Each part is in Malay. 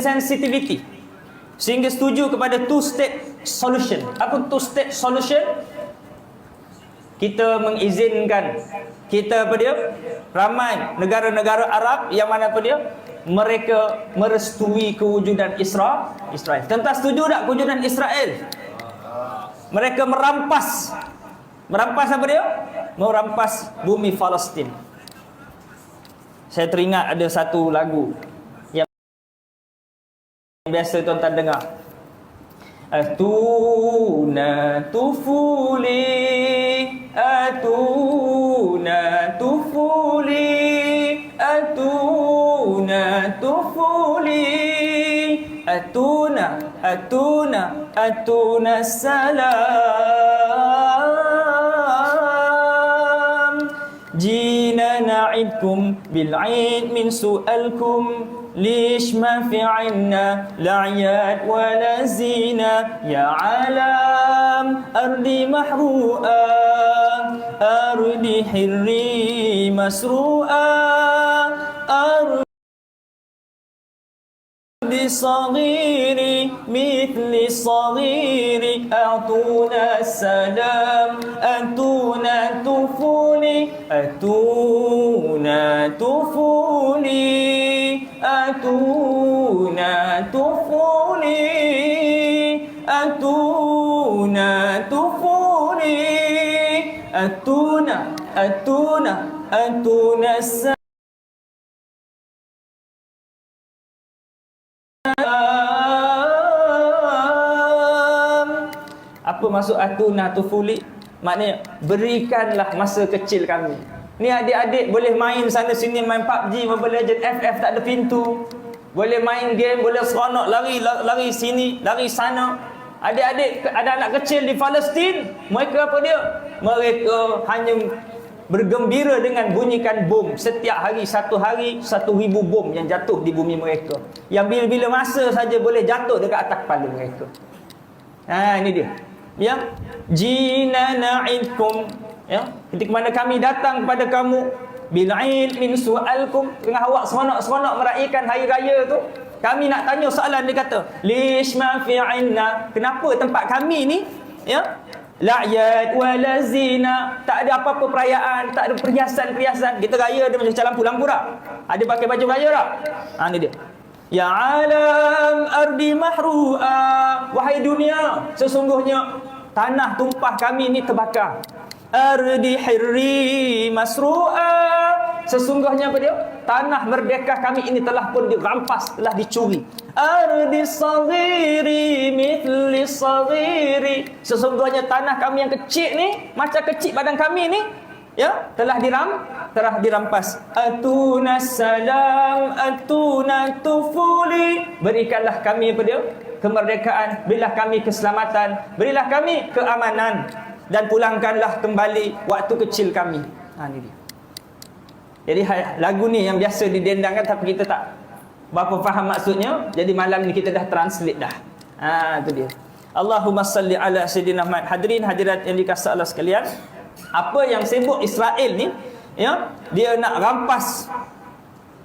sensitivity sehingga setuju kepada two state solution. Apa two state solution? Kita mengizinkan, kita apa dia, ramai negara-negara Arab yang mana apa dia, mereka merestui kewujudan Israel. Tuan-tuan setuju tak kewujudan Israel? Mereka merampas apa dia? Merampas bumi Palestin. Saya teringat ada satu lagu yang biasa tuan-tuan dengar. Atuna tufuli, atuna tufuli, atuna tufuli, atuna salam. Jina na'idkum bil'id min su'alkum, ليش ما في عنا لعياد ولا زينة يا عالم أرضي محروقة أرضي حري مسروقة أرضي صغيري مثل صغيري أعطونا السلام أتونا طفولي أتونا طفولي أتونا طفولي أتونا طفولي أتونا السلام. Apa maksud atuna tufuli? Maknanya berikanlah masa kecil kami. Ni adik-adik boleh main sana sini, main PUBG, Mobile Legend, FF tak ada pintu. Boleh main game, boleh seronok lari sini, lari sana. Adik-adik ada anak kecil di Palestin, mereka apa dia? Mereka hanya bergembira dengan bunyikan bom. Setiap hari 1,000 bom yang jatuh di bumi mereka. Yang bila-bila masa saja boleh jatuh dekat atas kepala mereka. Ini dia. Ya, jina na'idkum, ya, ketika mana kami datang kepada kamu bil'id min su'alkum, tengah awak seronok-seronok meraihkan hari raya tu, kami nak tanya soalan. Dia kata lish ma fi 'inna, kenapa tempat kami ni, ya, la'yad wala zina, tak ada apa-apa perayaan, tak ada perhiasan-perhiasan. Kita raya dia macam lampu-lampu tak? Ada pakai baju raya tak? Ni dia. Ya alam ardi mahru'a, wahai dunia, sesungguhnya tanah tumpah kami ni terbakar. Ardi hirri masru'a, sesungguhnya apa dia? Tanah merdeka kami ini telah pun dirampas, telah dicuri. Ardi saghiri mithli saghiri, sesungguhnya tanah kami yang kecil ni, macam kecil badan kami ni, ya, telah dirampas. Atuna salam, atuna tufuli, berikanlah kami apa dia? Kemerdekaan, berilah kami keselamatan, berilah kami keamanan, dan pulangkanlah kembali waktu kecil kami. Ni dia. Jadi lagu ni yang biasa didendangkan tapi kita tak berapa faham maksudnya. Jadi malam ni kita dah translate dah. Itu dia. Allahumma salli ala sayyidina Muhammad. Hadirin hadirat yang dikasihi Allah sekalian, apa yang sibuk Israel ni, ya, dia nak rampas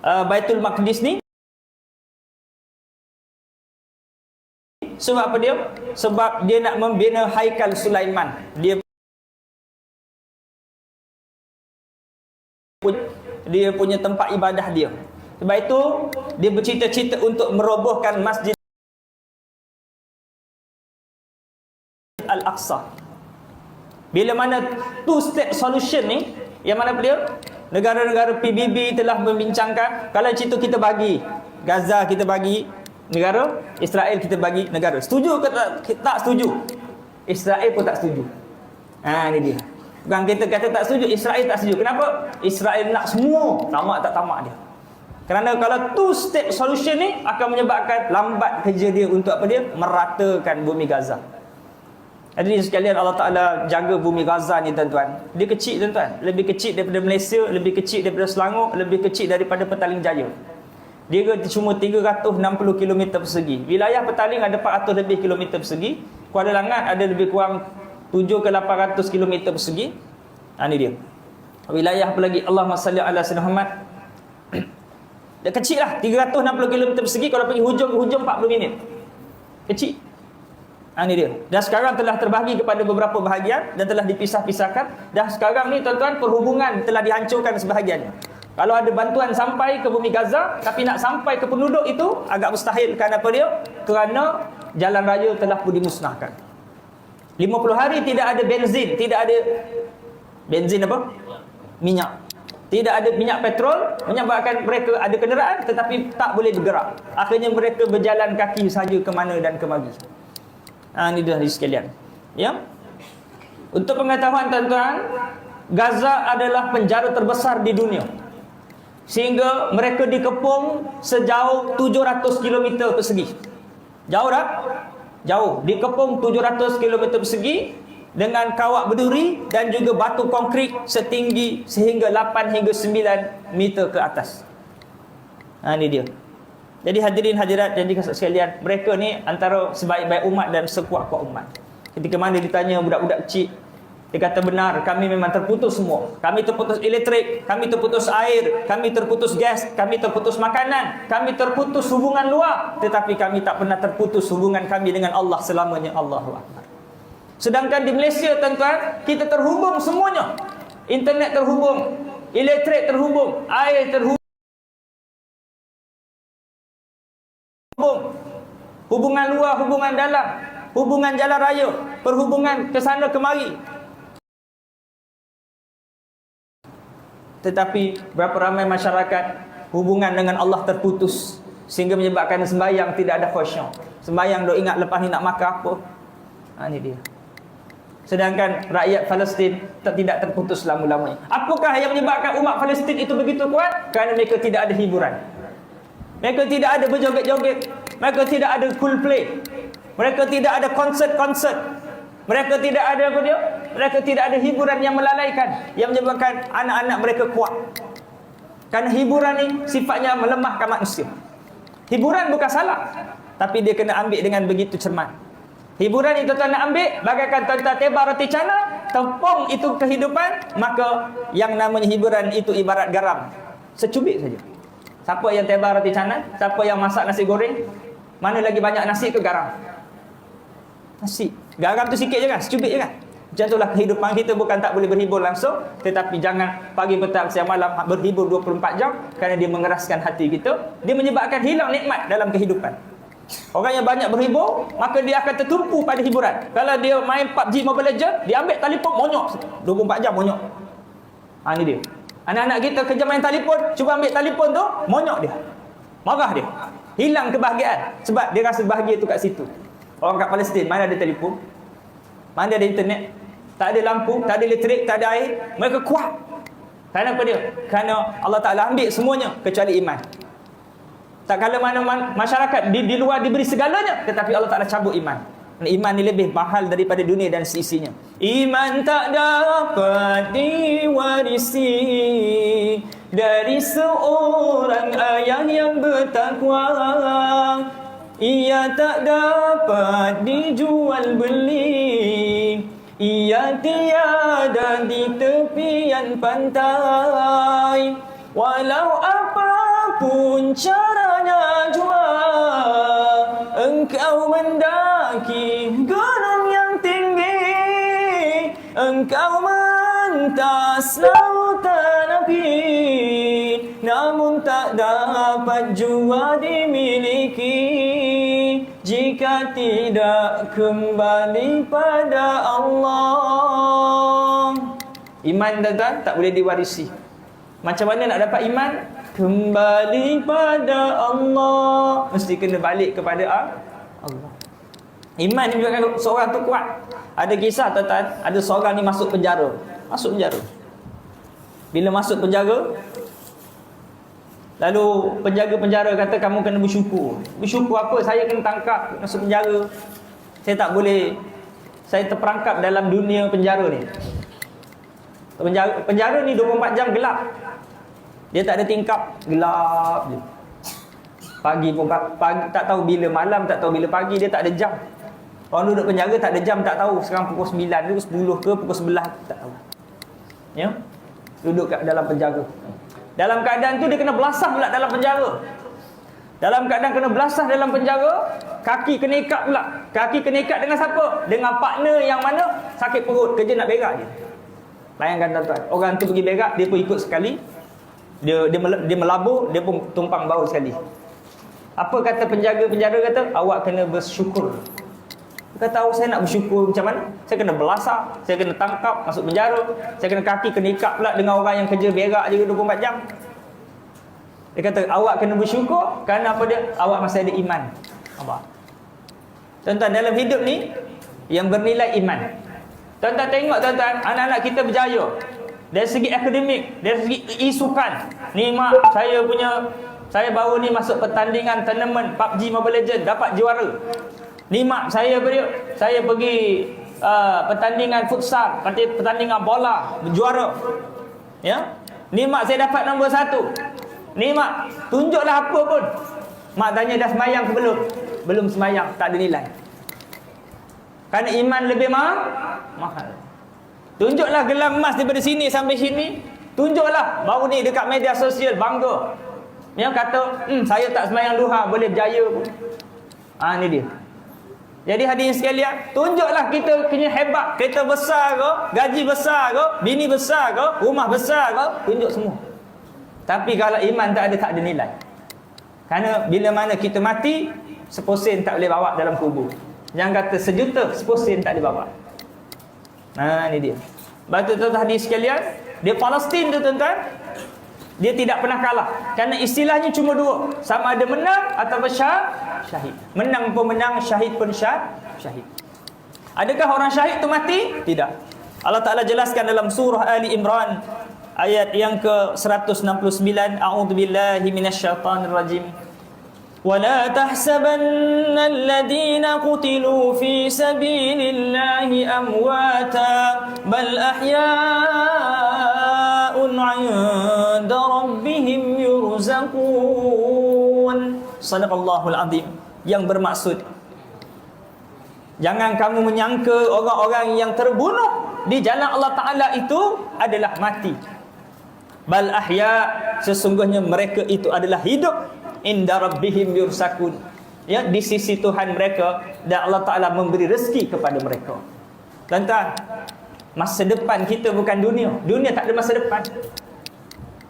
Baitul Maqdis ni. Sebab apa dia? Sebab dia nak membina Haikal Sulaiman. Dia punya tempat ibadah dia. Sebab itu dia bercita-cita untuk merobohkan Masjid Al-Aqsa. Bila mana two state solution ni, yang mana dia? Negara-negara PBB telah membincangkan, kalau cerita kita bagi Gaza, kita bagi negara, Israel kita bagi negara. Setuju ke tak setuju? Israel pun tak setuju. Ni dia. Bukan kita kata tak setuju, Israel tak setuju. Kenapa? Israel nak semua, tamak tak tamak dia. Kerana kalau two state solution ni akan menyebabkan lambat kerja dia untuk apa dia? Meratakan bumi Gaza. Hadirin sekalian, Allah Ta'ala jaga bumi Gaza ni tuan-tuan. Dia kecil tuan-tuan. Lebih kecil daripada Malaysia, lebih kecil daripada Selangor, lebih kecil daripada Petaling Jaya. Dia cuma 360 km persegi. Wilayah Petaling ada 400 lebih km persegi. Kuala Langat ada lebih kurang 7 ke 800 km persegi. Ini dia. Wilayah apa lagi? Allahumma salli ala sayyidina Muhammad. Dia kecil lah, 360 km persegi, kalau pergi hujung ke hujung 40 minit. Kecil. Ini dia. Dan sekarang telah terbahagi kepada beberapa bahagian dan telah dipisah-pisahkan. Dan sekarang ni tuan-tuan, perhubungan telah dihancurkan sebahagiannya. Kalau ada bantuan sampai ke bumi Gaza, tapi nak sampai ke penduduk itu agak mustahil. Kerana apa dia? Kerana jalan raya telah pun dimusnahkan. 50 hari tidak ada benzin, tidak ada benzin apa? Minyak. Tidak ada minyak petrol, menyebabkan mereka ada kenderaan tetapi tak boleh bergerak. Akhirnya mereka berjalan kaki saja ke mana dan ke mari. Ini dah sekalian. Ya. Untuk pengetahuan tuan-tuan, Gaza adalah penjara terbesar di dunia. Sehingga mereka dikepung sejauh 700 km persegi. Jauh tak? Jauh. Dikepung 700 km persegi dengan kawat berduri dan juga batu konkrit setinggi sehingga 8 hingga 9 meter ke atas. Ini dia. Jadi hadirin hadirat dan dikasihi sekalian, mereka ni antara sebaik-baik umat dan sekuat-kuat umat. Ketika mana ditanya budak-budak kecil, dia kata benar, kami memang terputus semua. Kami terputus elektrik, kami terputus air, kami terputus gas, kami terputus makanan, kami terputus hubungan luar, tetapi kami tak pernah terputus hubungan kami dengan Allah selamanya. Allahu Akbar. Sedangkan di Malaysia tuan-tuan, kita terhubung semuanya. Internet terhubung, elektrik terhubung, air terhubung, hubungan luar, hubungan dalam, hubungan jalan raya, perhubungan ke sana kemari. Tetapi berapa ramai masyarakat hubungan dengan Allah terputus sehingga menyebabkan sembahyang tidak ada khusyuk. Sembahyang dok ingat lepas ni nak makan apa. Ini dia. Sedangkan rakyat Palestin tidak terputus selama-lamanya. Apakah yang menyebabkan umat Palestin itu begitu kuat? Kerana mereka tidak ada hiburan. Mereka tidak ada berjoget-joget. Mereka tidak ada cool play. Mereka tidak ada konsert-konsert. Mereka tidak ada apa dia? Mereka tidak ada hiburan yang melalaikan, yang menyebabkan anak-anak mereka kuat. Kerana hiburan ni sifatnya melemahkan manusia. Hiburan bukan salah, tapi dia kena ambil dengan begitu cermat. Hiburan itu tuan nak ambil, bagaikan tuan-tuan tebar roti canai, tepung itu kehidupan, maka yang namanya hiburan itu ibarat garam. Secubit saja. Siapa yang tebar roti canai? Siapa yang masak nasi goreng? Mana lagi banyak nasi ke garam? Nasi. Garam tu sikit je kan? Secubit je kan? Macam itulah kehidupan kita, bukan tak boleh berhibur langsung, tetapi jangan pagi, petang, siang, malam berhibur 24 jam kerana dia mengeraskan hati kita. Dia menyebabkan hilang nikmat dalam kehidupan. Orang yang banyak berhibur, maka dia akan tertumpu pada hiburan. Kalau dia main PUBG Mobile Legends, dia ambil telefon monyok 24 jam monyok. Ini dia. Anak-anak kita kerja main telefon, cuba ambil telefon tu, monyok dia. Marah dia. Hilang kebahagiaan sebab dia rasa bahagia tu kat situ. Orang kat Palestin mana ada telefon? Mana ada internet? Tak ada lampu, tak ada elektrik, tak ada air. Mereka kuat. Kenapa dia? Kerana Allah Ta'ala ambil semuanya kecuali iman. Tak kala mana masyarakat di luar diberi segalanya, tetapi Allah Ta'ala cabut iman. Iman ni lebih mahal daripada dunia dan seisinya. Iman tak dapat diwarisi dari seorang ayah yang bertakwa. Ia tak dapat dijual beli. Ia tiada di tepian pantai. Walau apapun caranya jua, engkau mendaki gunung yang tinggi, engkau mentas lautan api, namun tak dapat jua dimiliki jika tidak kembali pada Allah. Iman tuan-tuan tak boleh diwarisi. Macam mana nak dapat iman? Kembali pada Allah. Mesti kena balik kepada Allah. Iman ni menyebabkan seorang tu kuat. Ada kisah tuan-tuan, ada seorang ni masuk penjara. Masuk penjara. Bila masuk penjara, lalu penjaga penjara kata kamu kena bersyukur. Bersyukur apa? Saya kena tangkap, masuk penjara. Saya tak boleh, saya terperangkap dalam dunia penjara ni. Penjara ni 24 jam gelap. Dia tak ada tingkap, gelap je. Pagi pun pagi, tak tahu bila malam, tak tahu bila pagi, dia tak ada jam. Orang duduk penjara tak ada jam, tak tahu sekarang pukul 9 ke, 10 ke, pukul 11, tak tahu. Ya? Duduk kat dalam penjara. Dalam keadaan tu dia kena belasah pula dalam penjara. Dalam keadaan kena belasah dalam penjara, kaki kena ikat pula. Kaki kena ikat dengan siapa? Dengan partner yang mana sakit perut, kerja nak berak je. Bayangkan tuan-tuan, orang tu pergi berak, dia pun ikut sekali. Dia melabur, dia pun tumpang bau sekali. Apa kata penjaga penjara? Kata, awak kena bersyukur. Dia kata, saya nak bersyukur macam mana? Saya kena belasah, saya kena tangkap, masuk penjara, saya kena kaki kena ikat pula dengan orang yang kerja berak je 24 jam. Dia kata, awak kena bersyukur kerana apa dia? Awak masih ada iman. Apa? Tuan-tuan, dalam hidup ni yang bernilai iman. Tuan-tuan tengok tuan-tuan, anak-anak kita berjaya dari segi akademik, dari segi isukan. Ni mak, saya baru ni masuk pertandingan tournament PUBG Mobile Legends, dapat juara. Ni mak, saya pergi pertandingan futsal, pertandingan bola, berjuara. Ya? Ni mak, saya dapat nombor 1. Ni mak, tunjuklah apa pun. Mak tanya, dah semayang ke belum? Belum semayang, tak ada nilai. Kerana iman lebih mahal. Tunjuklah gelang emas daripada sini sampai sini. Tunjuklah. Baru ni dekat media sosial bangga. Yang kata, saya tak semayang duha, boleh berjaya pun. Ni dia. Jadi hadirin sekalian, tunjuklah kita punya hebat. Kereta besar ke, gaji besar ke, bini besar ke, rumah besar ke, tunjuk semua. Tapi kalau iman tak ada nilai. Kerana bila mana kita mati, seposen tak boleh bawa dalam kubur. Yang kata sejuta, seposen tak dibawa. Ni dia. Batu tuan-tuan hadirin sekalian, di Palestin tu tuan-tuan, dia tidak pernah kalah. Kerana istilahnya cuma 2. Sama ada menang atau syahid. Menang pun menang, syahid pun syahid. Adakah orang syahid tu mati? Tidak. Allah Ta'ala jelaskan dalam surah Ali Imran ayat yang ke-169, a'udzubillahi minasyaitanirrajim. وَلَا تَحْسَبَنَّ الَّذِينَ قُتِلُوا فِي سَبِيلِ اللَّهِ أَمْوَاتًا بَلْ أَحْيَاءٌ عِندَ رَبِّهِمْ يُرْزَقُونَ. Sadaqallahul azim. Yang bermaksud, jangan kamu menyangka orang-orang yang terbunuh di jalan Allah Ta'ala itu adalah mati. Bal ahya, sesungguhnya mereka itu adalah hidup. Inda rabbihim yursakun. Ya, di sisi Tuhan mereka, dan Allah Ta'ala memberi rezeki kepada mereka. Tuan-tuan, masa depan kita bukan dunia. Dunia tak ada masa depan.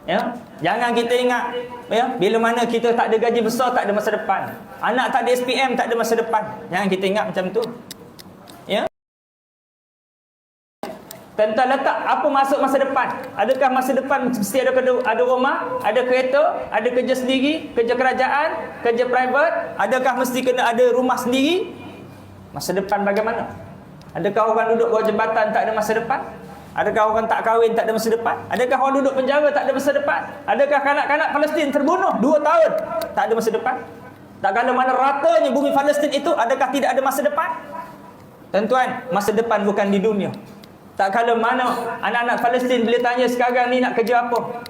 Ya, jangan kita ingat, ya, bila mana kita tak ada gaji besar, tak ada masa depan. Anak tak ada SPM, tak ada masa depan. Jangan kita ingat macam tu. Ya. Tentang letak apa masuk masa depan. Adakah masa depan mesti ada rumah, ada kereta, ada kerja sendiri, kerja kerajaan, kerja private? Adakah mesti kena ada rumah sendiri? Masa depan bagaimana? Adakah orang duduk bawah jambatan tak ada masa depan? Adakah orang tak kahwin tak ada masa depan? Adakah orang duduk penjara tak ada masa depan? Adakah kanak-kanak Palestin terbunuh 2 tahun tak ada masa depan? Tak kala mana ratanya bumi Palestin itu, adakah tidak ada masa depan? Tuan-tuan, masa depan bukan di dunia. Tak kala mana anak-anak Palestin bila tanya sekarang ni nak kerja apa,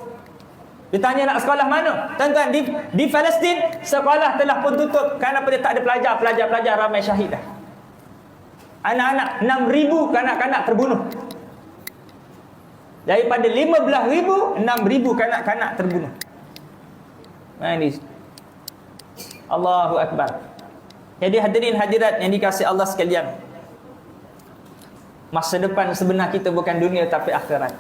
dia tanya nak sekolah mana. Tuan-tuan, di Palestin sekolah telah pun tutup. Kenapa dia tak ada pelajar? Pelajar ramai syahid dah. Anak-anak 6,000 kanak-kanak terbunuh. Daripada 15,000, 6,000 kanak-kanak terbunuh. Ini Allahu Akbar. Jadi hadirin hadirat yang dikasihi Allah sekalian, masa depan sebenar kita bukan dunia tapi akhirat.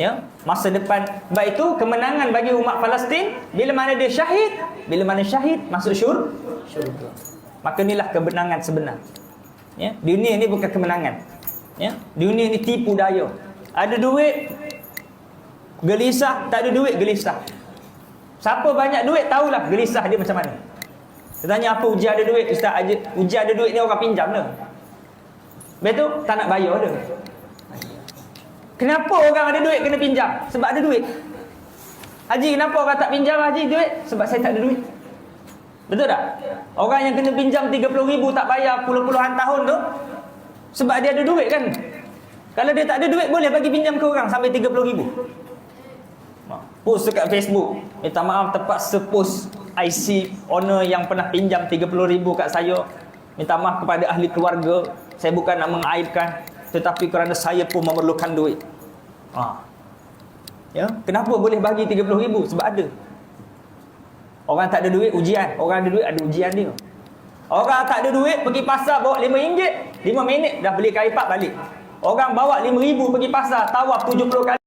Ya, masa depan baik itu kemenangan bagi umat Palestin bila mana dia syahid, bila mana syahid masuk syurga. Maka inilah kemenangan sebenar. Ya, dunia ini bukan kemenangan. Ya, dunia ini tipu daya. Ada duit gelisah, tak ada duit gelisah. Siapa banyak duit tahulah gelisah dia macam mana. Dia tanya apa ujian ada duit? Ustaz, ujian ada duit ni orang pinjam dah. Betul? Tak nak bayar dia. Kenapa orang ada duit kena pinjam? Sebab ada duit. Haji, kenapa orang tak pinjam haji duit? Sebab saya tak ada duit. Betul tak? Orang yang kena pinjam 30,000 tak bayar puluhan tahun tu, sebab dia ada duit kan? Kalau dia tak ada duit, boleh bagi pinjam ke orang sampai 30,000. Post dekat Facebook, minta maaf terpaksa post IC owner yang pernah pinjam 30,000 kat saya. Minta maaf kepada ahli keluarga. Saya bukan nak mengaibkan, tetapi kerana saya pun memerlukan duit. Ya, kenapa boleh bagi 30,000? Sebab ada. Orang tak ada duit ujian, orang ada duit ada ujian dia. Orang tak ada duit pergi pasar bawa RM5, 5 minit dah beli kain pak balik. Orang bawa RM5,000 pergi pasar, tawaf 70 kali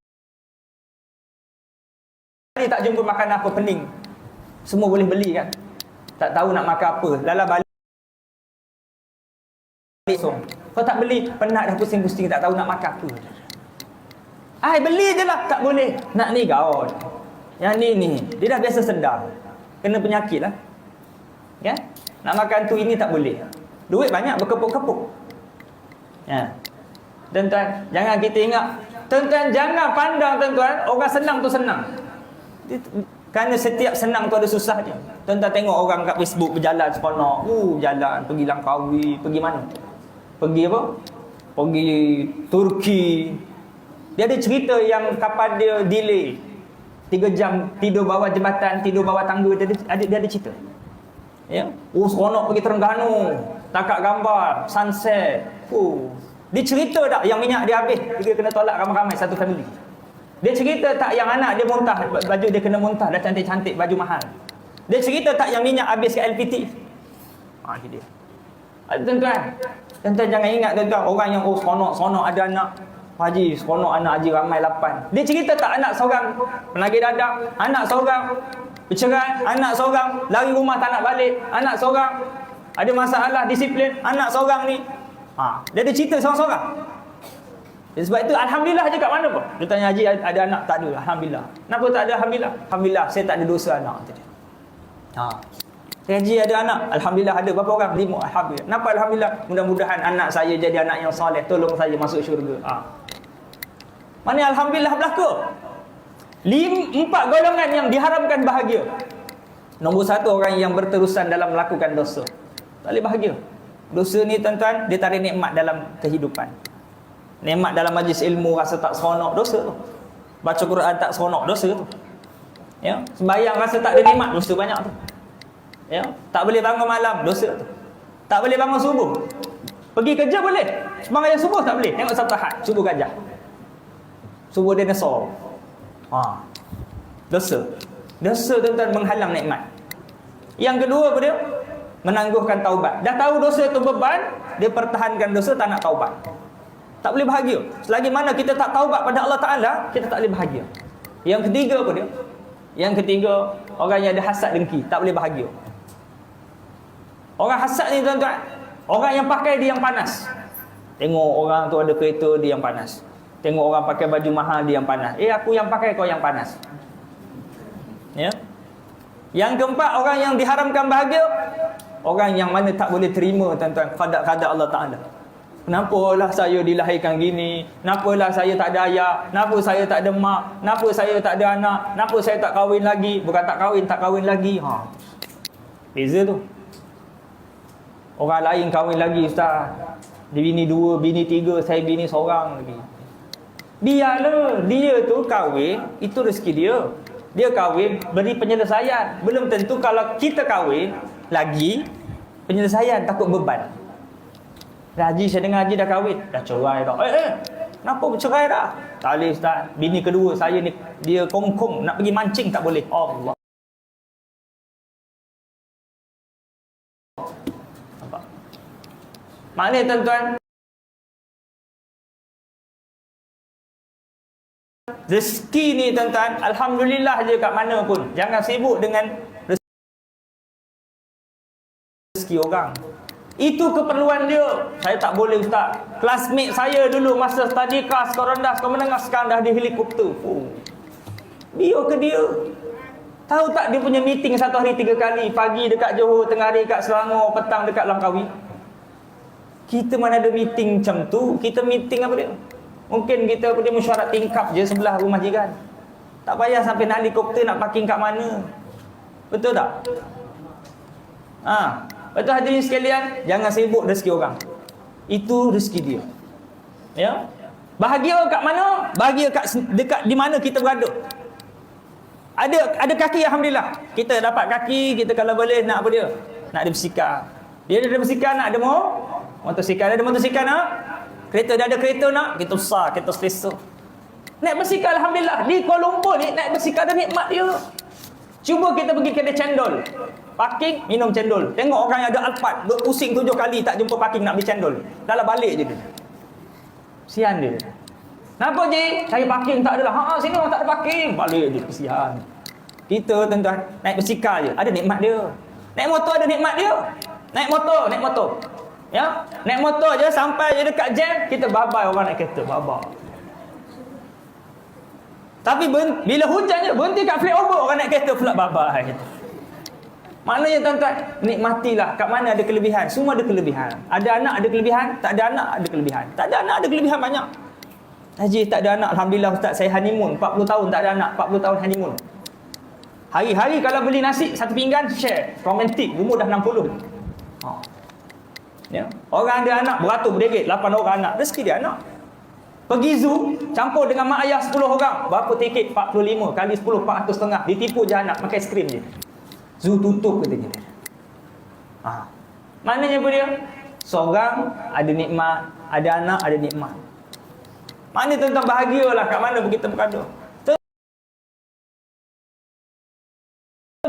tak jumpa makan apa, pening. Semua boleh beli kan. Tak tahu nak makan apa, lala balik. Kau tak beli, penat dah pusing-pusing tak tahu nak makan apa. Beli je lah, tak boleh. Nak ni gaul. Yang ni dia dah biasa sedar. Kena penyakit lah. Ya? Nak makan tu ini tak boleh. Duit banyak berkepuk-kepuk. Ya. Tuan-tuan, jangan kita ingat. Tuan-tuan, jangan pandang tuan-tuan, orang senang tu senang. Kerana setiap senang tu ada susah dia. Tuan-tuan tengok orang kat Facebook berjalan seronok. Jalan, pergi Langkawi, pergi mana? Pergi apa? Pergi Turki. Dia ada cerita yang kapal dia delay 3 jam, tidur bawah jembatan, tidur bawah tangga, dia ada cerita. Ya. Seronok pergi Terengganu, tangkap gambar sunset. Dia cerita tak yang minyak dia habis, dia kena tolak ramai-ramai satu family. Dia cerita tak yang anak dia muntah, baju dia kena muntah, dah cantik-cantik, baju mahal. Dia cerita tak yang minyak habis ke LPT. Ini dia. Tuan-tuan jangan ingat tuan-tuan orang yang seronok ada anak. Pak Haji, seronok anak Haji ramai 8. Dia cerita tak anak seorang penagih dadah, anak seorang bercerai, anak seorang lari rumah tak nak balik, anak seorang ada masalah disiplin, anak seorang ni. Dia ada cerita seorang-seorang. Sebab itu alhamdulillah je kat mana pun. Dia tanya Haji ada anak, tak ada, alhamdulillah. Kenapa tak ada alhamdulillah? Alhamdulillah saya tak ada dosa anak tadi. Haji ada anak, alhamdulillah ada berapa orang? 5, alhamdulillah. Kenapa alhamdulillah? Mudah-mudahan anak saya jadi anak yang soleh, tolong saya masuk syurga. Mana alhamdulillah berlaku. 4 golongan yang diharamkan bahagia. Nombor 1, orang yang berterusan dalam melakukan dosa. Tak boleh bahagia. Dosa ni tuan-tuan, dia tarik nikmat dalam kehidupan. Nikmat dalam majlis ilmu rasa tak seronok, dosa tu. Baca Quran tak seronok, dosa tu. Ya, sembahyang rasa tak ada nikmat, dosa banyak tu. Ya, tak boleh bangun malam, dosa tu. Tak boleh bangun subuh. Pergi kerja boleh, sembahyang subuh tak boleh. Tengok Sabtu Ahad, subuh gajah. Subuh dinosaur. Dosa. Dosa tuan-tuan menghalang nikmat. Yang kedua apa dia? Menangguhkan taubat. Dah tahu dosa itu beban, dia pertahankan dosa, tak nak taubat. Tak boleh bahagia. Selagi mana kita tak taubat pada Allah Ta'ala, kita tak boleh bahagia. Yang ketiga apa dia? Yang ketiga, orang yang ada hasad dengki, tak boleh bahagia. Orang hasad ni tuan-tuan, orang yang pakai dia yang panas. Tengok orang tu ada kereta, dia yang panas. Tengok orang pakai baju mahal, dia yang panas. Aku yang pakai, kau yang panas. Ya. Yang keempat, orang yang diharamkan bahagia, orang yang mana tak boleh terima tuan-tuan qada Allah Ta'ala. Kenapalah saya dilahirkan gini? Kenapalah saya tak ada ayah? Kenapa saya tak ada mak? Kenapa saya tak ada anak? Kenapa saya tak kahwin lagi? Bukan tak kahwin lagi. Beza tu. Orang lain kahwin lagi, ustaz. Dia bini 2, bini 3, saya bini seorang lagi. Biarlah, dia tu kahwin, itu rezeki dia. Dia kahwin, beri penyelesaian. Belum tentu kalau kita kahwin lagi, penyelesaian, takut beban. Haji, saya dengar Haji dah kahwin, dah cerai dah. Kenapa bercerai dah? Tak boleh ustaz, bini kedua saya ni, dia kongkong, nak pergi mancing tak boleh. Allah. Nampak? Maknanya tuan-tuan, rezeki ni tuan-tuan, alhamdulillah je kat mana pun. Jangan sibuk dengan rezeki orang. Itu keperluan dia. Saya tak boleh ustaz. Classmate saya dulu masa study kelas sekolah rendah, sekolah menengah, sekarang dah di helikopter. Dia ke dia? Tahu tak dia punya meeting satu hari 3 kali. Pagi dekat Johor, tengah hari dekat Selangor, petang dekat Langkawi. Kita mana ada meeting macam tu. Kita meeting apa dia? Mungkin kita dia mesyuarat tingkap je sebelah rumah jiran. Tak payah sampai nak helikopter, nak parking kat mana. Betul tak? Betul hadirin sekalian, jangan sibuk rezeki orang. Itu rezeki dia. Ya. Bahagia kat mana? Bahagia kat dekat di mana kita berada. Ada kaki, alhamdulillah. Kita dapat kaki, kita kalau boleh nak apa dia? Nak ada bersikap. Dia ada bersikap, nak ada motosikal. Ada motosikal nak? Kereta dah ada kereta nak? Kita usah, kita selesa. Naik basikal alhamdulillah. Di Kuala Lumpur ni naik basikal ada nikmat dia. Cuba kita pergi kedai cendol. Parking, minum cendol. Tengok orang yang ada Alphard, duk pusing 7 kali tak jumpa parking nak beli cendol. Dah lah balik je dia. Kesian dia. Kenapa je? Cari parking tak adalah. Sini orang tak ada parking. Balik je, kesian. Kita tuan-tuan naik basikal je, ada nikmat dia. Naik motor ada nikmat dia. Naik motor. Ya, naik motor je sampai je dekat jam, kita babai orang naik kereta, babai. Tapi bila hujan je berhenti kat flyover, orang naik kereta pula babai. Maknanya tuan-tuan, nikmatilah. Kat mana ada kelebihan? Semua ada kelebihan. Ada anak ada kelebihan, tak ada anak ada kelebihan. Tak ada anak ada kelebihan banyak. Haji tak ada anak, alhamdulillah ustaz, saya honeymoon 40 tahun tak ada anak, 40 tahun honeymoon. Hari-hari kalau beli nasi satu pinggan share, romantik, umur dah 60. Ya. Orang ada anak beratur berderet, 8 orang anak, rezeki dia anak. Pergi zoo, campur dengan mak ayah 10 orang, berapa tiket? 45 kali 10 400.5, ditipu je anak makan skrim je. Zoo tutup katanya. Maknanya apa dia? Seorang ada nikmat, ada anak ada nikmat. Maknanya tuan-tuan bahagialah kat mana kita berada.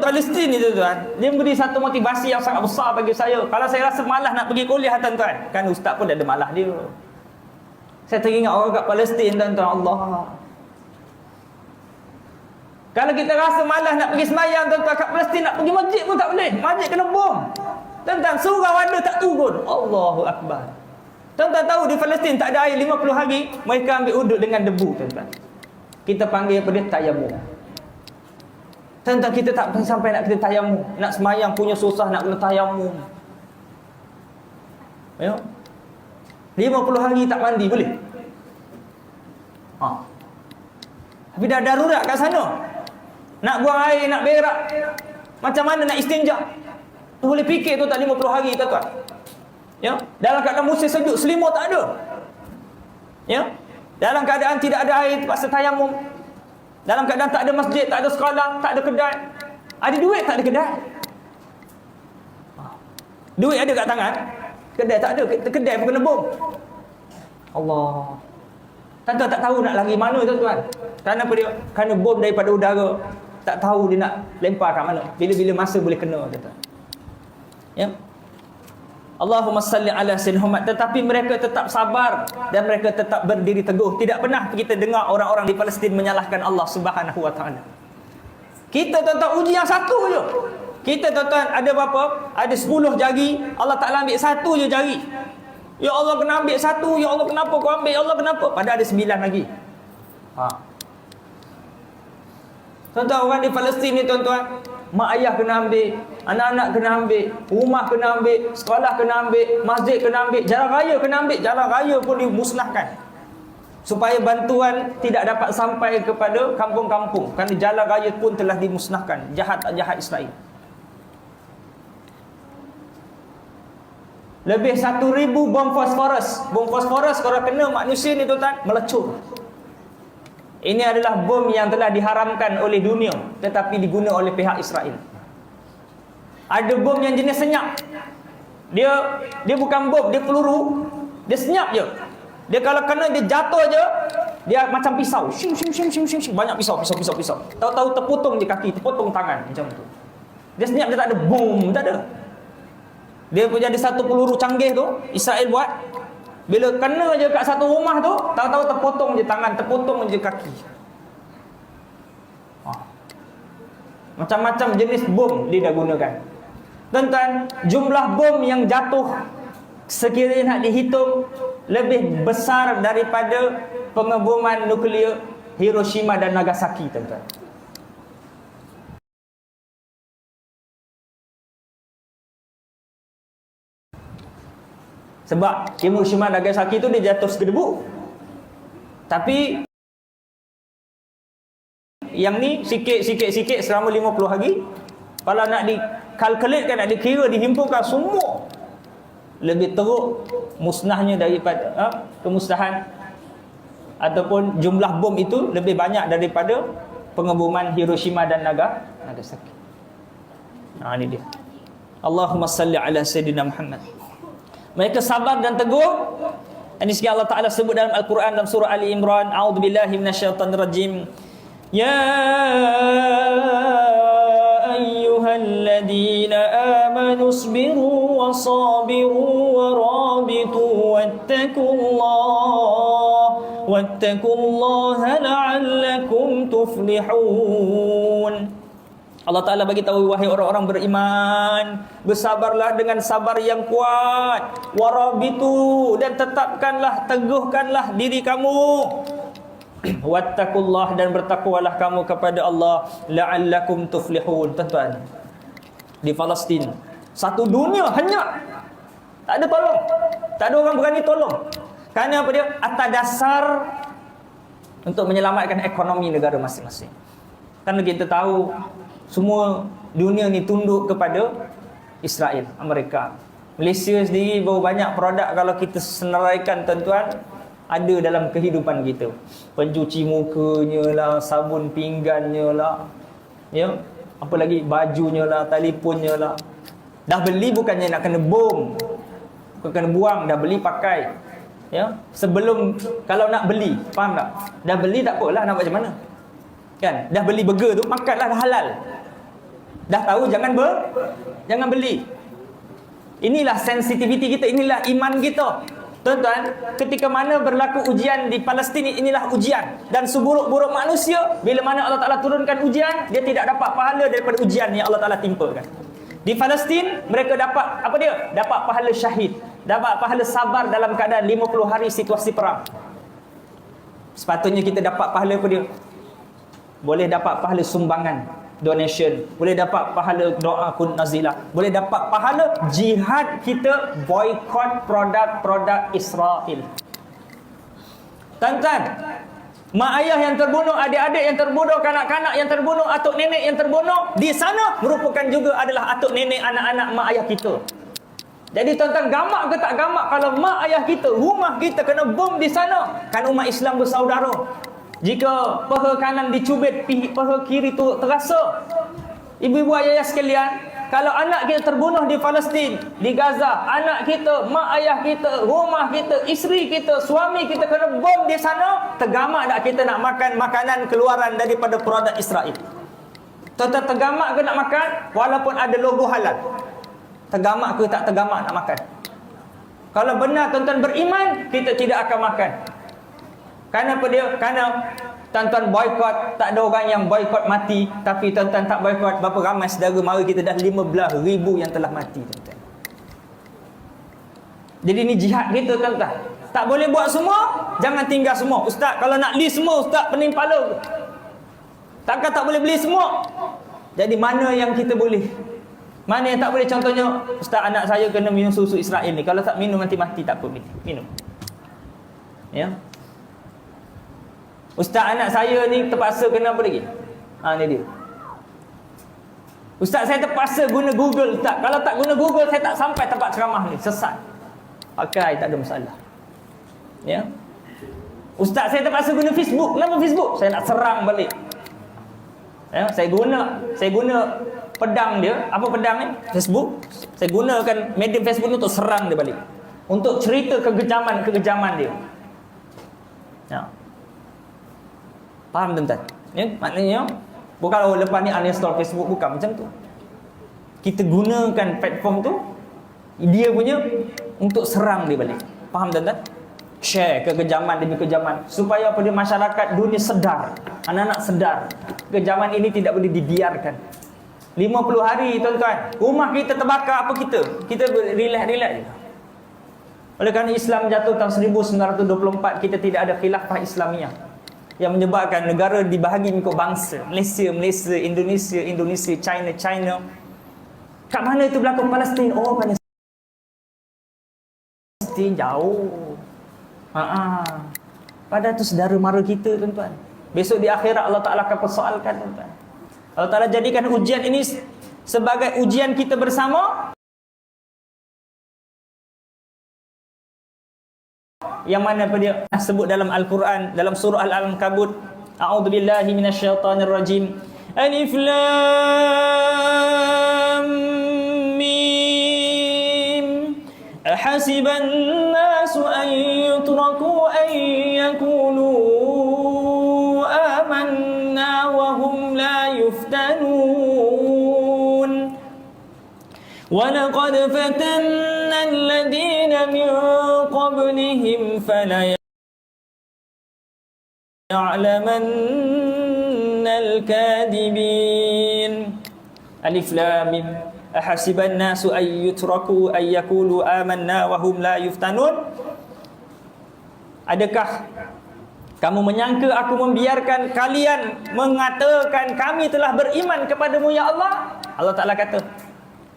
Palestin ni tuan-tuan, dia memberi satu motivasi yang sangat besar bagi saya. Kalau saya rasa malas nak pergi kuliah tuan-tuan, kan ustaz pun ada malas dia. Saya teringat orang kat Palestin tuan-tuan, Allah. Kalau kita rasa malas nak pergi sembahyang tuan-tuan kat Palestin, nak pergi masjid pun tak boleh. Masjid kena bom. Tuan-tuan, surau ada tak turun. Allahu Akbar. Tuan-tuan tahu di Palestin tak ada air 50 hari, mereka ambil uduk dengan debu tuan-tuan. Kita panggil apa dia? Tayamum. Tuan-tuan, kita tak sampai nak kena tayamum. Nak sembahyang punya susah nak kena tayamum. Ya. 50 hari tak mandi boleh? Tapi dah darurat kat sana. Nak buang air, nak berak, macam mana nak istinja? Tu boleh fikir tu tak 50 hari tuan-tuan. Ya, dalam keadaan musim sejuk, selimut tak ada. Ya, dalam keadaan tidak ada air, terpaksa tayamum. Dalam keadaan tak ada masjid, tak ada sekolah, tak ada kedai. Ada duit, tak ada kedai. Duit ada kat tangan, kedai tak ada, kedai pun kena bom. Allah. Tuan-tuan tak tahu nak lari mana tuan-tuan. Kerana apa dia? Kerana bom daripada udara. Tak tahu dia nak lempar kat mana. Bila-bila masa boleh kena tuan-tuan. Ya. Allahumma salli ala sayyidina Muhammad. Tetapi mereka tetap sabar dan mereka tetap berdiri teguh. Tidak pernah kita dengar orang-orang di Palestin menyalahkan Allah Subhanahu wa taala. Kita tuan-tuan uji yang satu je. Kita tuan-tuan ada berapa? Ada 10 jari, Allah Taala ambil satu je jari. Ya Allah kena ambil satu, ya Allah kenapa kau ambil? Ya Allah kenapa? Padahal ada 9 lagi. Tuan-tuan, orang di Palestin ni tuan-tuan, mak ayah kena ambil, anak-anak kena ambil, rumah kena ambil, sekolah kena ambil, masjid kena ambil, jalan raya kena ambil, jalan raya pun dimusnahkan. Supaya bantuan tidak dapat sampai kepada kampung-kampung. Kerana jalan raya pun telah dimusnahkan. Jahat tak jahat Israel. Lebih 1,000 bom fosforus. Bom fosforus kalau kena manusia ni tuan-tuan, melecur. Ini adalah bom yang telah diharamkan oleh dunia, tetapi diguna oleh pihak Israel. Ada bom yang jenis senyap. Dia bukan bom, dia peluru. Dia senyap je. Dia kalau kena dia jatuh je, dia macam pisau. Shing shing shing shing shing. Banyak pisau. Tahu-tahu terpotong je kaki, terpotong tangan macam tu. Dia senyap, dia tak ada boom, tak ada. Dia pun jadi satu peluru canggih tu Israel buat. Bila kena je kat satu rumah tu, tahu-tahu terpotong je tangan, terpotong je kaki. Macam-macam jenis bom dia dah gunakan. Tuan-tuan, jumlah bom yang jatuh sekiranya nak dihitung lebih besar daripada pengeboman nuklear Hiroshima dan Nagasaki, tuan-tuan. Sebab Hiroshima dan Nagasaki tu dia jatuh sekedebu. Tapi yang ni sikit selama 50 hari. Kalau nak dikalkulatekan, nak dikira, dihimpunkan semua, lebih teruk musnahnya daripada kemusnahan ataupun jumlah bom itu lebih banyak daripada pengeboman Hiroshima dan Nagasaki. Ini dia. Allahumma salli ala sayyidina Muhammad. Mereka sabar dan teguh Ini sekali Allah Ta'ala sebut dalam Al-Quran dalam surah Ali Imran. A'udzubillahi minasyaitanirrajim. Ya ayyuhalladzina amanu isbiru wa sabiru wa rabitu wattaqullaha la'allakum tuflihun. Allah Ta'ala bagi tahu, wahai orang-orang beriman, bersabarlah dengan sabar yang kuat, warabitu, dan tetapkanlah, teguhkanlah diri kamu, wattaqullah, dan bertakwalah kamu kepada Allah, la'allakum tuflihun. Tuan-tuan, di Palestin satu dunia hanya tak ada tolong, tak ada orang berani tolong. Kerana apa dia? Atas dasar untuk menyelamatkan ekonomi negara masing-masing. Kerana kita tahu semua dunia ni tunduk kepada Israel, Amerika. Malaysia sendiri baru banyak produk kalau kita senaraikan, tuan-tuan, ada dalam kehidupan kita. Pencuci mukanya lah, sabun pinggannya lah, ya, apa lagi, bajunya lah, telefonnya lah. Dah beli bukannya nak kena bom, bukan kena buang, dah beli pakai. Ya, sebelum, kalau nak beli, faham tak? Dah beli tak apalah, nak buat macam mana? Kan? Dah beli burger tu, makanlah, dah halal. Dah tahu jangan beli. Inilah sensitiviti kita, inilah iman kita. Tuan-tuan, ketika mana berlaku ujian di Palestin, inilah ujian. Dan seburuk-buruk manusia, bila mana Allah Ta'ala turunkan ujian, dia tidak dapat pahala daripada ujian yang Allah Ta'ala timpakan. Di Palestin, mereka dapat apa dia? Dapat pahala syahid, dapat pahala sabar dalam keadaan 50 hari situasi perang. Sepatutnya kita dapat pahala apa dia? Boleh dapat pahala sumbangan, donation, boleh dapat pahala doa kun nazilah, boleh dapat pahala jihad kita boykot produk-produk Israel. Tuan-tuan, mak ayah yang terbunuh, adik-adik yang terbunuh, kanak-kanak yang terbunuh, atuk nenek yang terbunuh, di sana merupakan juga adalah atuk nenek, anak-anak mak ayah kita. Jadi tuan-tuan, gamak ke tak gamak kalau mak ayah kita, rumah kita kena bom di sana? Kan umat Islam bersaudara. Jika paha kanan dicubit, paha kiri tu terasa. Ibu-ibu ayah sekalian, kalau anak kita terbunuh di Palestin, di Gaza, anak kita, mak ayah kita, rumah kita, isteri kita, suami kita kena bom di sana, tergamak tak kita nak makan makanan keluaran daripada produk Israel? Tuan-tuan, tergamak ke nak makan walaupun ada logo halal? Tergamak ke tak tergamak nak makan? Kalau benar tuan-tuan beriman, kita tidak akan makan. Kerana apa dia? Kerana tuan-tuan boykot, tak ada orang yang boykot mati. Tapi tuan-tuan tak boykot, berapa ramai saudara mara kita dah 15,000 yang telah mati, tuan-tuan. Jadi ini jihad kita, tuan-tuan. Tak boleh buat semua, jangan tinggal semua. Ustaz, kalau nak list semua, Ustaz pening kepala. Takkan tak boleh beli semua? Jadi mana yang kita boleh? Mana yang tak boleh? Contohnya, Ustaz, anak saya kena minum susu Israel ni. Kalau tak minum nanti mati, tak apa, minum. Ya. Ustaz, anak saya ni terpaksa kena apa lagi? Ni dia. Ustaz, saya terpaksa guna Google. Ustaz, kalau tak guna Google, saya tak sampai tempat ceramah ni. Sesat. Pakai, tak ada masalah. Ya. Ustaz, saya terpaksa guna Facebook. Kenapa Facebook? Saya nak serang balik. Ya, saya guna pedang dia. Apa pedang ni? Facebook. Saya gunakan medium Facebook ni untuk serang dia balik. Untuk cerita kegejaman dia. Ya. Faham, tuan-tuan? Ya, maknanya bukan lepas ni uninstall Facebook, bukan macam tu. Kita gunakan platform tu, dia punya, untuk serang dia balik. Faham, tuan-tuan? Share kekejaman demi kekejaman supaya apa dia, masyarakat dunia sedar, anak-anak sedar kekejaman ini tidak boleh dibiarkan. 50 hari, tuan-tuan, rumah kita terbakar, apa kita relax je. Oleh kerana Islam jatuh tahun 1924, kita tidak ada khilafah Islamiah yang menyebabkan negara dibahagi mengikut bangsa. Malaysia, Indonesia, China. Kat mana itu berlaku? Palestin. Oh, Palestin jauh. Padahal itu saudara mara kita, tuan-tuan. Besok di akhirat Allah Ta'ala akan persoalkan, tuan-tuan. Allah Ta'ala jadikan ujian ini sebagai ujian kita bersama. Yang mana apa dia sebut dalam Al-Quran, dalam surah Al-Ankabut, a'udzubillahi minasyaitonirrajim, alif lam mim, ahasiban nasu an yutraku an yaqulu amanna wa hum la yuftanun wa laqad fatanna alladhina min qablihim fala ya'lamanna al-kadhibin. Alif lam mim. Ahasiban nasu ay yutraku ay yaqulu amanna wa hum la yuftanun. Adakah kamu menyangka aku membiarkan kalian mengatakan kami telah beriman kepadamu ya Allah? Allah Ta'ala kata.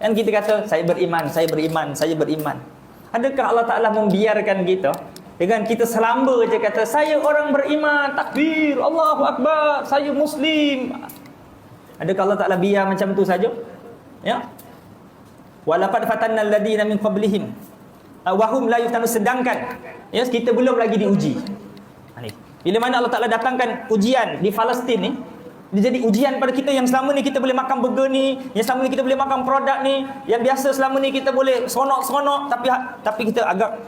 Dan kita kata saya beriman, saya beriman, saya beriman. Adakah Allah Ta'ala membiarkan kita dengan kita selamba je kata saya orang beriman, takbir, Allahu Akbar, saya Muslim? Adakah Allah Ta'ala biar macam tu saja? Ya. Walaqad fatanna alladhina min qablihim wa hum la yuftanun, sedangkan ya kita belum lagi diuji. Bila mana Allah Ta'ala datangkan ujian di Palestin ni, dia jadi ujian pada kita yang selama ni kita boleh makan burger ni, yang selama ni kita boleh makan produk ni, yang biasa selama ni kita boleh seronok-seronok, tapi kita agak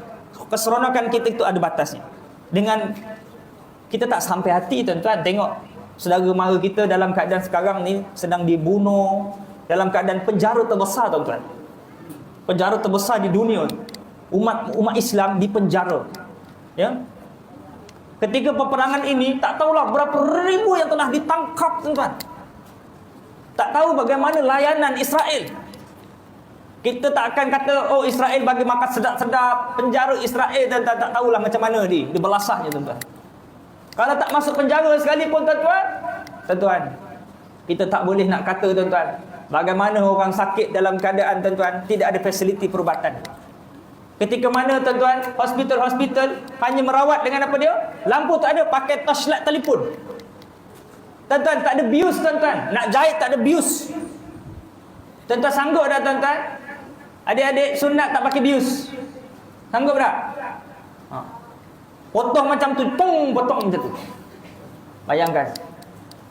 keseronokan kita itu ada batasnya. Dengan kita tak sampai hati tuan-tuan tengok saudara mara kita dalam keadaan sekarang ni sedang dibunuh, dalam keadaan penjara terbesar tuan-tuan. Penjara terbesar di dunia. Umat Islam di penjara. Ya. Ketika peperangan ini tak tahulah berapa ribu yang telah ditangkap tuan-tuan. Tak tahu bagaimana layanan Israel. Kita tak akan kata oh Israel bagi makan sedap-sedap. Penjara Israel tuan-tuan tak tahulah macam mana di belasahnya tuan-tuan. Kalau tak masuk penjara sekalipun tuan-tuan, kita tak boleh nak kata tuan-tuan bagaimana orang sakit dalam keadaan tuan-tuan tidak ada fasiliti perubatan. Ketika mana tuan-tuan hospital-hospital hanya merawat dengan apa dia? Lampu tak ada, pakai torchlight telefon. Tuan-tuan tak ada bius tuan-tuan, nak jahit tak ada bius. Tuan-tuan sanggup dah tuan-tuan? Adik-adik sunat tak pakai bius? Sanggup tak? Potong macam tu, potong macam tu. Bayangkan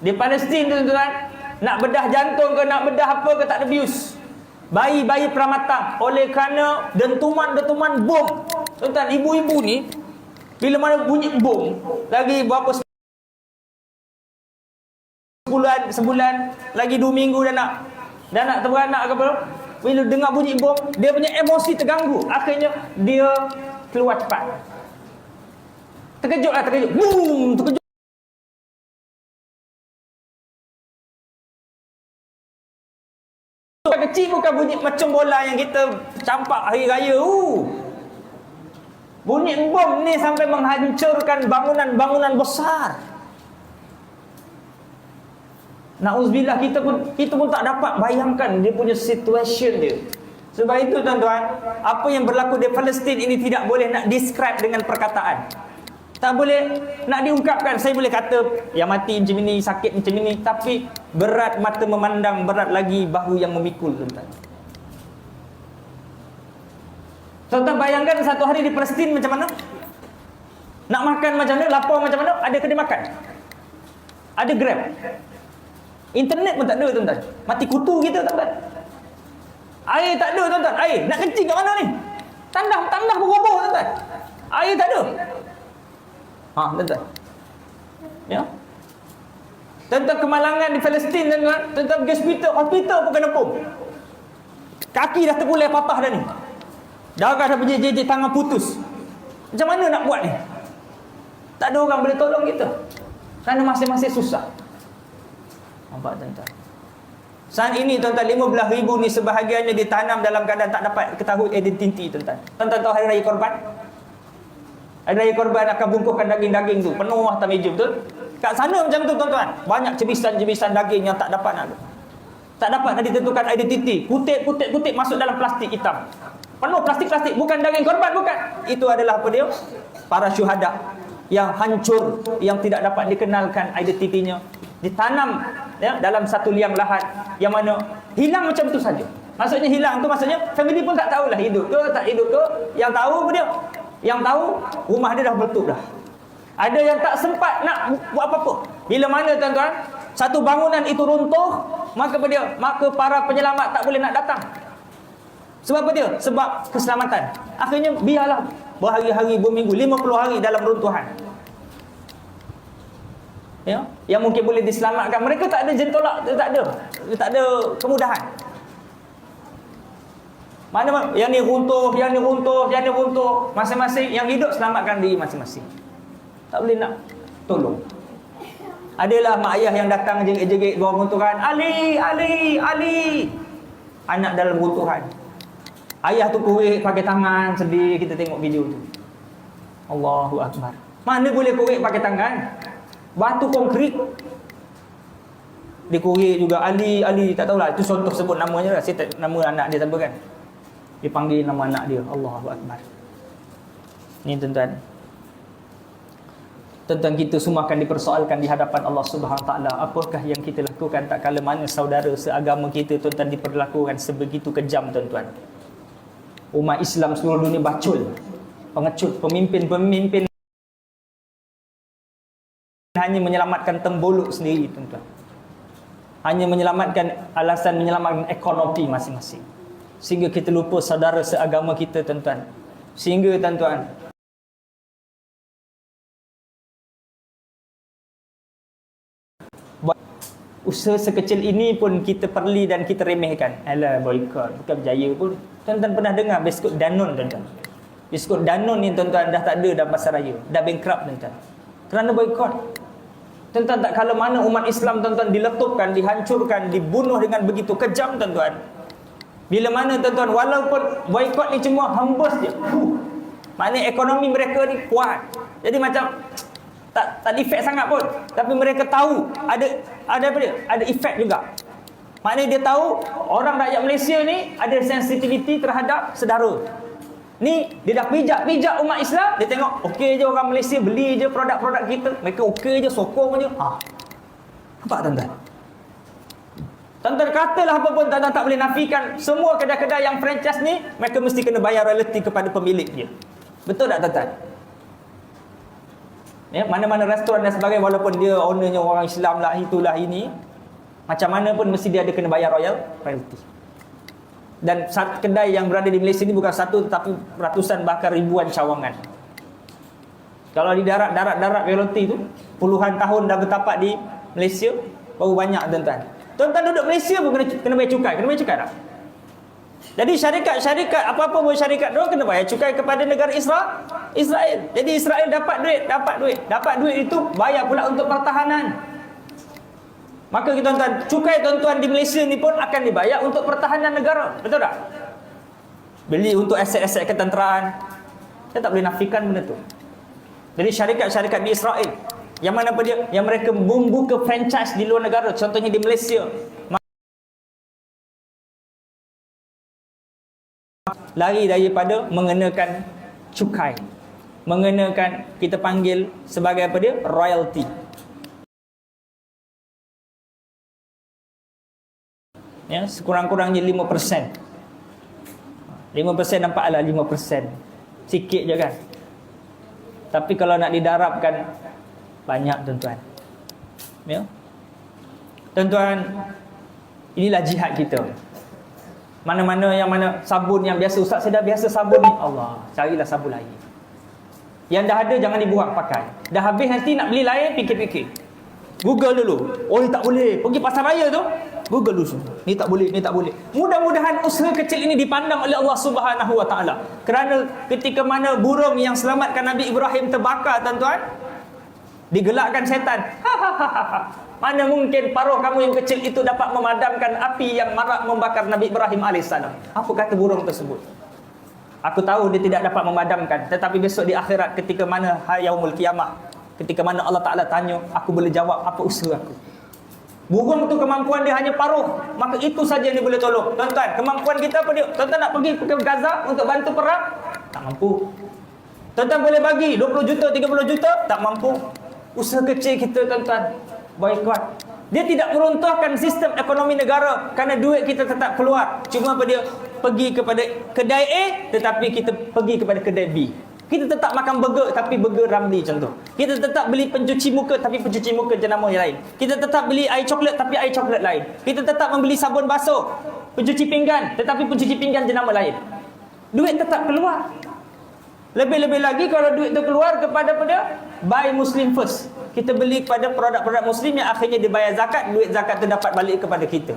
di Palestin tuan-tuan, nak bedah jantung ke nak bedah apa ke tak ada bius. Bayi-bayi pramatang oleh kerana dentuman-dentuman bom. Tuan-tuan, ibu-ibu ni bila mana bunyi bom, lagi berapa sebulan, lagi 2 minggu dah nak terberanak ke apa, bila dengar bunyi bom, dia punya emosi terganggu. Akhirnya dia keluar cepat. Terkejut. Boom, terkejut. Kecil bukan bunyi macam bola yang kita campak hari raya. Bunyi bom ni sampai menghancurkan bangunan-bangunan besar. Na'udzubillah, kita pun tak dapat bayangkan dia punya situation dia. Sebab itu tuan-tuan, apa yang berlaku di Palestin ini tidak boleh nak describe dengan perkataan. Tak boleh nak diungkapkan. Saya boleh kata yang mati macam ini, sakit macam ini, tapi berat mata memandang, berat lagi bahu yang memikul tuan-tuan. Tuan-tuan bayangkan satu hari di Palestin macam mana? Nak makan macam mana, lapar macam mana, ada kedai makan, ada Grab, internet pun tak ada tuan-tuan. Mati kutu kita tuan-tuan. Air tak ada tuan-tuan. Air nak kencing kat mana ni? Tandah berroboh tuan-tuan. Air tak ada. Tuan-tuan. Ya. Tuan-tuan, kemalangan di Palestin tuan-tuan. Tuan-tuan pergi hospital pun kena bom. Kaki dah tergulai patah dah ni. Darah dah berjejit, tangan putus. Macam mana nak buat ni? Tak ada orang boleh tolong kita. Kerana masing-masing susah. Nampak tuan-tuan? Saat ini tuan-tuan, 15,000 ni sebahagiannya ditanam dalam keadaan tak dapat ketahui identiti tuan-tuan. Tuan-tuan tahu hari raya korban? Hari raya korban akan bungkuskan daging-daging tu penuh atas meja, betul? Kat sana macam tu tuan-tuan. Banyak cebisan-cebisan daging yang tak dapat nak ditentukan identiti. Kutip masuk dalam plastik hitam. Penuh plastik-plastik, bukan daging korban, bukan. Itu adalah apa dia? Para syuhada yang hancur, yang tidak dapat dikenalkan identitinya. Ditanam ya, dalam satu liang lahat yang mana hilang macam tu saja. Maksudnya hilang tu maksudnya family pun tak tahulah hidup ke tak hidup ke. Yang tahu apa dia? Yang tahu rumah dia dah meletup dah. Ada yang tak sempat nak buat apa-apa. Bila mana tuan-tuan, satu bangunan itu runtuh, maka para penyelamat tak boleh nak datang. Sebab apa dia? Sebab keselamatan. Akhirnya biarlah berhari-hari, berminggu, 50 hari dalam runtuhan. Ya, yang mungkin boleh diselamatkan, mereka tak ada jentolak, tak ada kemudahan. Mana yang ni runtuh, yang ni runtuh, yang ni runtuh, masing-masing yang hidup selamatkan diri masing-masing. Tak boleh nak tolong. Adalah mak ayah yang datang jerit-jerit bawah runtuhan, Ali, Ali, Ali. Anak dalam runtuhan. Ayah tu kurik pakai tangan, sedih, kita tengok video tu. Allahu Akbar. Mana boleh kurik pakai tangan? Batu konkrit. Dia kurik juga, Ali, Ali, tak tahulah. Itu contoh sebut namanya lah. Saya tak, nama anak dia siapa kan. Dia panggil nama anak dia. Allahu Akbar. Ni tuan-tuan. Tuan-tuan, kita semua akan dipersoalkan di hadapan Allah Subhanahu Wa Taala. Apakah yang kita lakukan tak kala mana saudara seagama kita, tuan-tuan, diperlakukan sebegitu kejam, tuan-tuan. Umat Islam seluruh dunia bacul, pengecut, pemimpin-pemimpin hanya menyelamatkan tembuluk sendiri, tuan-tuan. Hanya menyelamatkan alasan menyelamatkan ekonomi masing-masing. Sehingga kita lupa saudara seagama kita, tuan-tuan. Sehingga, tuan-tuan, usaha sekecil ini pun kita perli dan kita remehkan. Alah, boykot, bukan berjaya pun. Tuan-tuan pernah dengar biskut Danone, tuan-tuan? Biskut Danone ni, tuan-tuan, dah tak ada dalam pasaraya. Dah bankrupt, tuan-tuan. Kerana boykot. Tuan-tuan, tak kala mana umat Islam, tuan-tuan, diletupkan, dihancurkan, dibunuh dengan begitu kejam, tuan-tuan. Bila mana, tuan-tuan, walaupun boykot ni cuma hembus je. Maknanya ekonomi mereka ni kuat. Jadi macam tak efek sangat pun, tapi mereka tahu ada apa dia? Ada efek juga. Maknanya dia tahu orang rakyat Malaysia ni ada sensitivity terhadap sedara. Ni dia dah pijak umat Islam, dia tengok okey je orang Malaysia beli je produk-produk kita, mereka okey je, sokong je. Nampak, tuan-tuan? Tuan-tuan, katalah apa pun, tuan-tuan tak boleh nafikan semua kedai-kedai yang franchise ni mereka mesti kena bayar royalty kepada pemilik dia. Betul tak, tuan-tuan? Ya, mana-mana restoran dan sebagainya, walaupun dia ownernya orang Islam lah, itulah ini, macam mana pun mesti dia ada kena bayar royalty. Dan kedai yang berada di Malaysia ni bukan satu tetapi ratusan bahkan ribuan cawangan. Kalau di darat royalty tu puluhan tahun dah bertapak di Malaysia, baru banyak, tuan-tuan. Tuan-tuan duduk Malaysia pun kena bayar cukai. Kena bayar cukai tak? Jadi syarikat apa-apa pun syarikat dia kena bayar cukai kepada negara Israel. Jadi Israel dapat duit itu bayar pula untuk pertahanan. Maka kita, tuan-tuan, cukai, tuan-tuan, di Malaysia ni pun akan dibayar untuk pertahanan negara. Betul tak? Beli untuk aset-aset ketenteraan. Saya tak boleh nafikan benda tu. Jadi syarikat-syarikat di Israel yang mana apa dia? Yang mereka membuka franchise di luar negara, contohnya di Malaysia, lari daripada mengenakan cukai, mengenakan, kita panggil sebagai apa dia? Royalty. Ya, sekurang-kurangnya 5%. 5% nampaklah 5%. Sikit je kan. Tapi kalau nak didarabkan banyak, tuan-tuan. Ya. Tuan-tuan, inilah jihad kita. Mana-mana yang mana sabun yang biasa, ustaz saya dah biasa sabun ni, Allah, carilah sabun lain. Yang dah ada jangan dibuang pakai. Dah habis nanti nak beli lain, fikir-fikir. Google dulu. Oh, ni tak boleh. Pergi pasar raya tu, Google dulu. Ni tak boleh, ni tak boleh. Mudah-mudahan usaha kecil ini dipandang oleh Allah Subhanahu Wa Taala. Kerana ketika mana burung yang selamatkan Nabi Ibrahim terbakar, tuan-tuan, digelakkan setan. Mana mungkin paruh kamu yang kecil itu dapat memadamkan api yang marak membakar Nabi Ibrahim AS. Apa kata burung tersebut? Aku tahu dia tidak dapat memadamkan, tetapi besok di akhirat ketika mana yaumul kiamah, ketika mana Allah Ta'ala tanya, aku boleh jawab apa usaha aku. Burung tu kemampuan dia hanya paruh, maka itu saja yang dia boleh tolong. Tuan-tuan, kemampuan kita apa dia? Tuan-tuan nak pergi ke Gaza untuk bantu perang? Tak mampu. Tuan-tuan boleh bagi 20 juta, 30 juta? Tak mampu. Usaha kecil kita, tuan-tuan, boykot. Dia tidak meruntuhkan sistem ekonomi negara kerana duit kita tetap keluar. Cuma apa dia? Pergi kepada kedai A tetapi kita pergi kepada kedai B. Kita tetap makan burger tapi burger Ramli contoh. Kita tetap beli pencuci muka tapi pencuci muka jenama yang lain. Kita tetap beli air coklat tapi air coklat lain. Kita tetap membeli sabun basuh pencuci pinggan, tetapi pencuci pinggan jenama lain. Duit tetap keluar. Lebih-lebih lagi kalau duit itu keluar kepada buy Muslim first. Kita beli kepada produk-produk Muslim yang akhirnya dibayar zakat, duit zakat itu dapat balik kepada kita.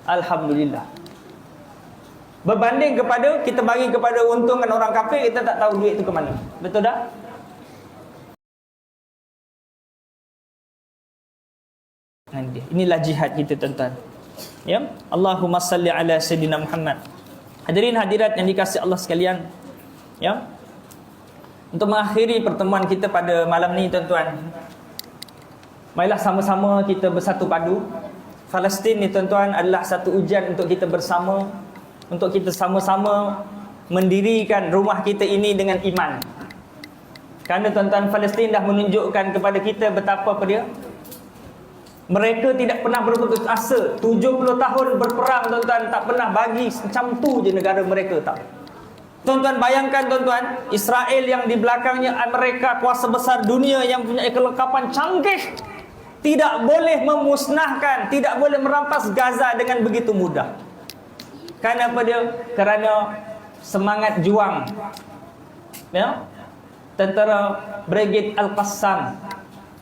Alhamdulillah. Berbanding kepada kita bagi kepada untung dengan orang kafir, kita tak tahu duit itu ke mana. Betul tak? Inilah jihad kita, tuan-tuan. Ya, Allahumma salli ala sayyidina Muhammad. Hadirin hadirat yang dikasihi Allah sekalian, ya. Untuk mengakhiri pertemuan kita pada malam ni, tuan-tuan, marilah sama-sama kita bersatu padu. Palestin ni, tuan-tuan, adalah satu ujian untuk kita bersama, untuk kita sama-sama mendirikan rumah kita ini dengan iman. Kerana, tuan-tuan, Palestin dah menunjukkan kepada kita betapa apa dia. Mereka tidak pernah berputus asa. 70 tahun berperang, tuan-tuan, tak pernah bagi macam tu je negara mereka, tak. Tuan-tuan bayangkan, tuan-tuan, Israel yang di belakangnya Amerika, kuasa besar dunia yang punya kelengkapan canggih, tidak boleh memusnahkan, tidak boleh merampas Gaza dengan begitu mudah. Kerana apa dia? Kerana semangat juang, ya, tentera Brigade Al-Qassam,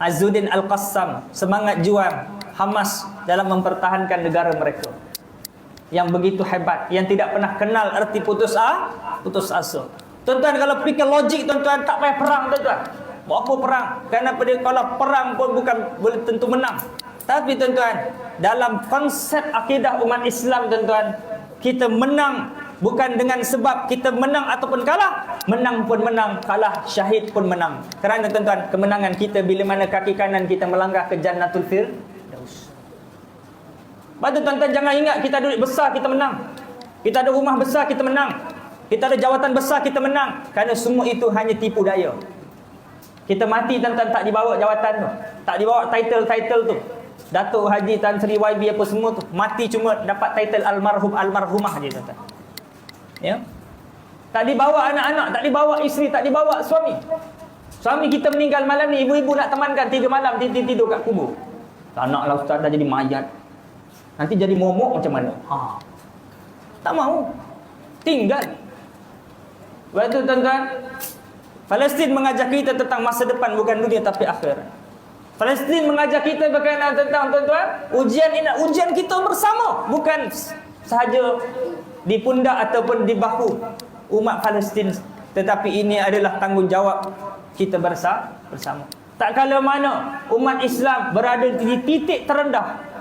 Azzuddin Al-Qassam, semangat juang Hamas dalam mempertahankan negara mereka yang begitu hebat, yang tidak pernah kenal erti putus asa. Tuan-tuan, kalau fikir logik, tuan-tuan, tak payah perang, tuan-tuan. Buat apa perang? Kerana kalau perang pun bukan boleh tentu menang. Tapi, tuan-tuan, dalam konsep akidah umat Islam, tuan-tuan, kita menang bukan dengan sebab kita menang ataupun kalah. Menang pun menang, kalah syahid pun menang. Kerana, tuan-tuan, kemenangan kita bila mana kaki kanan kita melangkah ke Jannatul Firdaus. Lepas tu, tuan-tuan, jangan ingat kita ada duit besar kita menang, kita ada rumah besar kita menang, kita ada jawatan besar kita menang. Kerana semua itu hanya tipu daya. Kita mati, tuan-tuan, tak dibawa jawatan tu, tak dibawa title tu. Datuk Haji Tan Sri YB apa semua tu, mati cuma dapat title almarhum almarhumah je, tuan-tuan. Ya. Tak dibawa anak-anak, tak dibawa isteri, tak dibawa suami. Suami kita meninggal malam ni, ibu-ibu nak temankan 3 malam tidur kat kubur. Tak naklah ustaz, dah jadi mayat. Nanti jadi momok macam mana? Tak mau. Tinggal. Waktu, tuan-tuan, Palestin mengajar kita tentang masa depan, bukan dunia tapi akhirat. Palestin mengajar kita berkenaan tentang, tuan-tuan, ujian ini, ujian kita bersama, bukan sahaja di pundak ataupun di bahu umat Palestin, tetapi ini adalah tanggungjawab kita bersama. Tak kala mana umat Islam berada di titik terendah,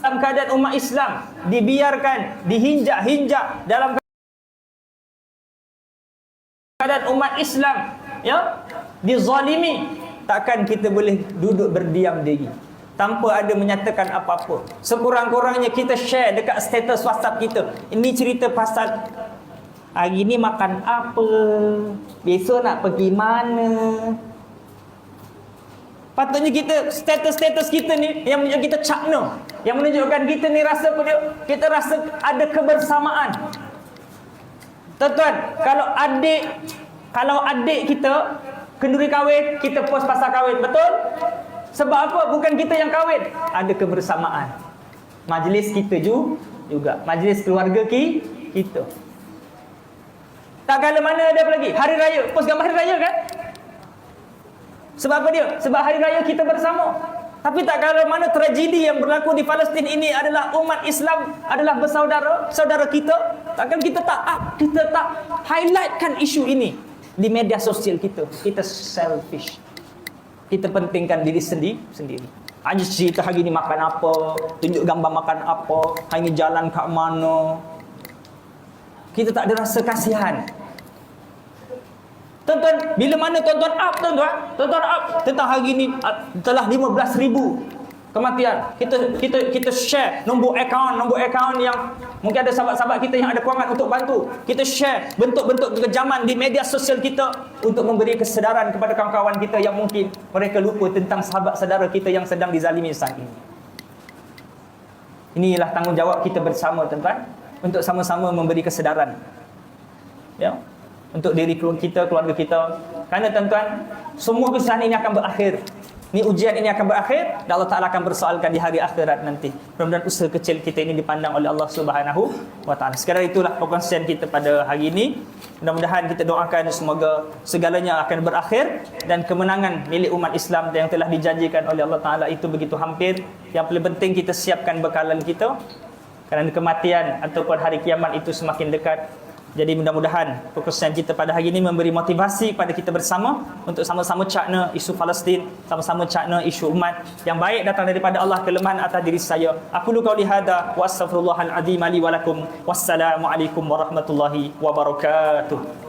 dalam keadaan umat Islam dibiarkan, dihinjak-hinjak, dalam keadaan umat Islam, ya, dizalimi, takkan kita boleh duduk berdiam diri tanpa ada menyatakan apa-apa. Sekurang-kurangnya kita share dekat status WhatsApp kita. Ini cerita pasal hari ni makan apa, besok nak pergi mana. Patutnya kita, status-status kita ni yang kita cakna, yang menunjukkan kita ni rasa apa dia? Kita rasa ada kebersamaan. Tuan-tuan, kalau adik kita kenduri kahwin, kita post pasal kahwin, betul? Sebab apa? Bukan kita yang kahwin, ada kebersamaan. Majlis kita juga, majlis keluarga kita. Tak kala mana ada apa lagi? Hari raya, post gambar hari raya kan? Sebab apa dia? Sebab hari raya kita bersama. Tapi tak kala mana tragedi yang berlaku di Palestin ini adalah umat Islam adalah bersaudara kita. Takkan kita tak highlightkan isu ini di media sosial kita. Kita selfish. Kita pentingkan diri sendiri. Hanya cerita hari ni makan apa, tunjuk gambar makan apa, hari ni jalan kat mana. Kita tak ada rasa kasihan. Tuan-tuan, bila mana tuan-tuan up tentang hari ni telah 15,000 kematian. Kita share nombor akaun yang mungkin ada sahabat-sahabat kita yang ada kewangan untuk bantu. Kita share bentuk-bentuk kekejaman di media sosial kita untuk memberi kesedaran kepada kawan-kawan kita yang mungkin mereka lupa tentang sahabat saudara kita yang sedang dizalimi saat ini. Inilah tanggungjawab kita bersama, tuan-tuan, untuk sama-sama memberi kesedaran. Ya. Untuk diri kita, keluarga kita. Kerana, tuan-tuan, semua kesusahan ini akan berakhir. Ni ujian ini akan berakhir dan Allah Ta'ala akan bersoalkan di hari akhirat nanti. Mudah-mudahan usaha kecil kita ini dipandang oleh Allah Subhanahu wa Ta'ala. Sekadar itulah perkongsian kita pada hari ini. Mudah-mudahan kita doakan semoga segalanya akan berakhir dan kemenangan milik umat Islam yang telah dijanjikan oleh Allah Ta'ala itu begitu hampir. Yang paling penting kita siapkan bekalan kita, kerana kematian ataupun hari kiamat itu semakin dekat. Jadi mudah-mudahan perkongsian kita pada hari ini memberi motivasi kepada kita bersama untuk sama-sama cakna isu Palestin, sama-sama cakna isu umat. Yang baik datang daripada Allah, kelemahan atas diri saya. Aku qauli hadza wa astaghfirullahal azim li wa lakum. Wassalamualaikum warahmatullahi wabarakatuh.